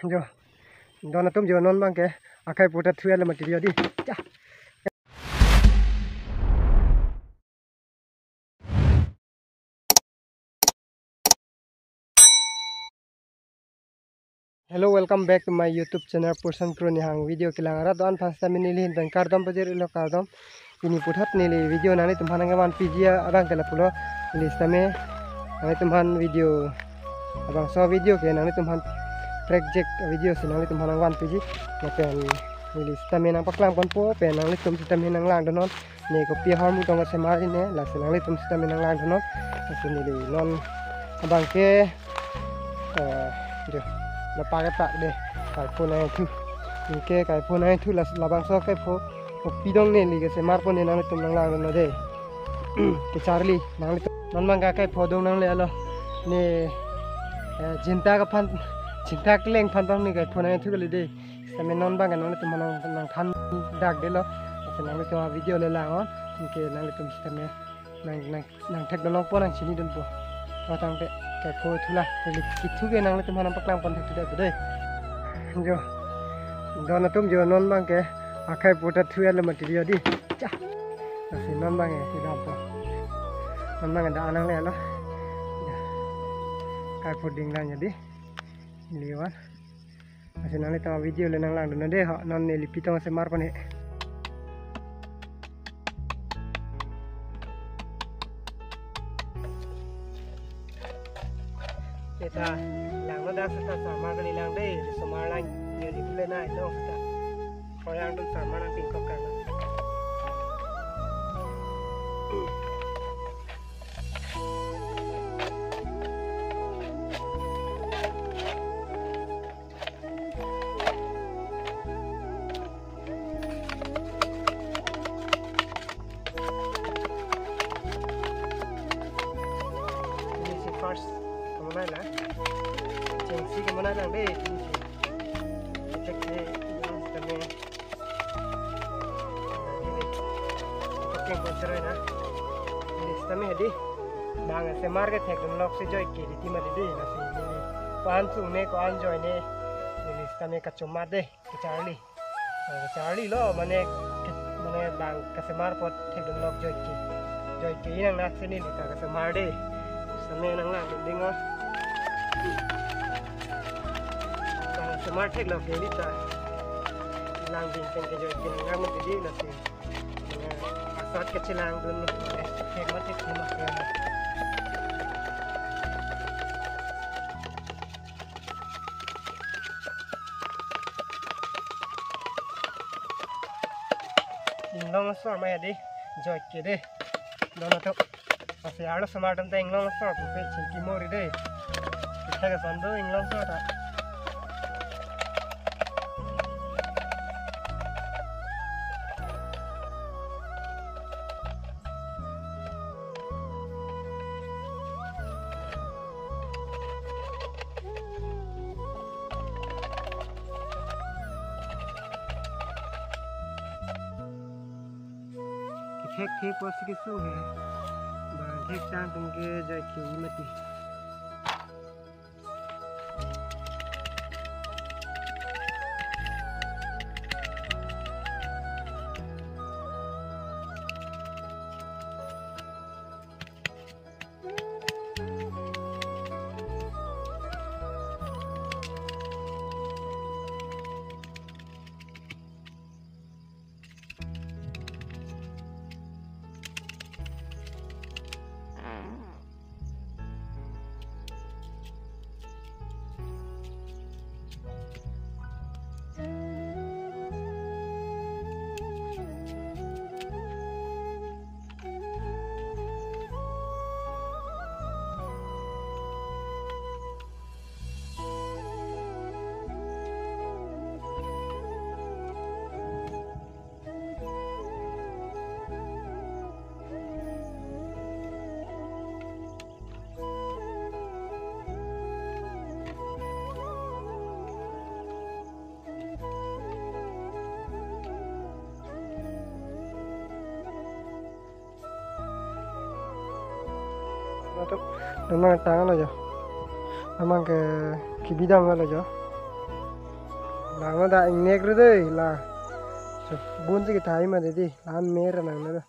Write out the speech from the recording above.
Jo, dona tum jo non bang ke akai putat thuya le mati di. Cha. Hello, welcome back to my YouTube channel Person Pro ni hang video kilang ara don fasta mini lin ben kardom bajer ilo kardom ini putat nili video nani tumhan ngawan pijia abang kala pulo listame nani tumhan video abang so video ke nani tumhan project video sinang tumhan ngawan piji ngapen nili stame nang paklam kon po pe nang tum stame nang lang donon ne ko pi harmu tong se mari ne la sinang tum stame nang lang donon nili non abang ke jo là ba cái tạ đây cái phone này thu những cái phone này thu là bằng số cái phone một pidong này thì cái smartphone này nó tụm năng lang nó đây cái Charlie năng non mang cái phone dong năng lẽ lo nè cinta cái phan cinta cái leng phan bang này cái phone này thu cái đây xem non bang cái nó tụm năng than đặc đấy lo xem năng cái video lên lang on cái năng tụm xem năng thạch nó po năng chỉ đi đơn po và thằng cái phôi thu là thì thu cái năng tụm năng paklang pon thạch đấy jo dona tum jo non bang ke akai putat thuya le mati di cha asi non bang e sidam po non bang da anang le lo kai puding lang jadi liwan asi nang le ta video le nang lang don de ha non ne lipitong se mar pane kita lang nó đang sắp sama cái lang đây sama lang nhiều đi lên này đâu ta coi lang trong sama lang tìm cọc cả ini si first kemana lah si kemana lang deh cek deh kami pakai konser na ini kami hadi bang se market है तुम लोग से joy के रीति में दे ना से पान सुने को आन joy ने ini kami kacuma deh ke Charlie lo mane bang kasemar pot है तुम लोग joy के yang nak sini kita kasemar deh समय nang lang ding on smart tech lo ke lita lang din pen ke joy kin ngam di la si asat ke chilang dun tech ma tech ma ke long sor ma di joy ke de dono to ase ala smart am ta long sor pe chinki mori de kita ke sando long sor ta ठीक पोस्ट की सो है ठीक टाइम तुमके जाय की मती memang tangan aja memang ke kibidang aja Lama da ing nek ru dei la. Bun chi thai ma de di lan mer nang na.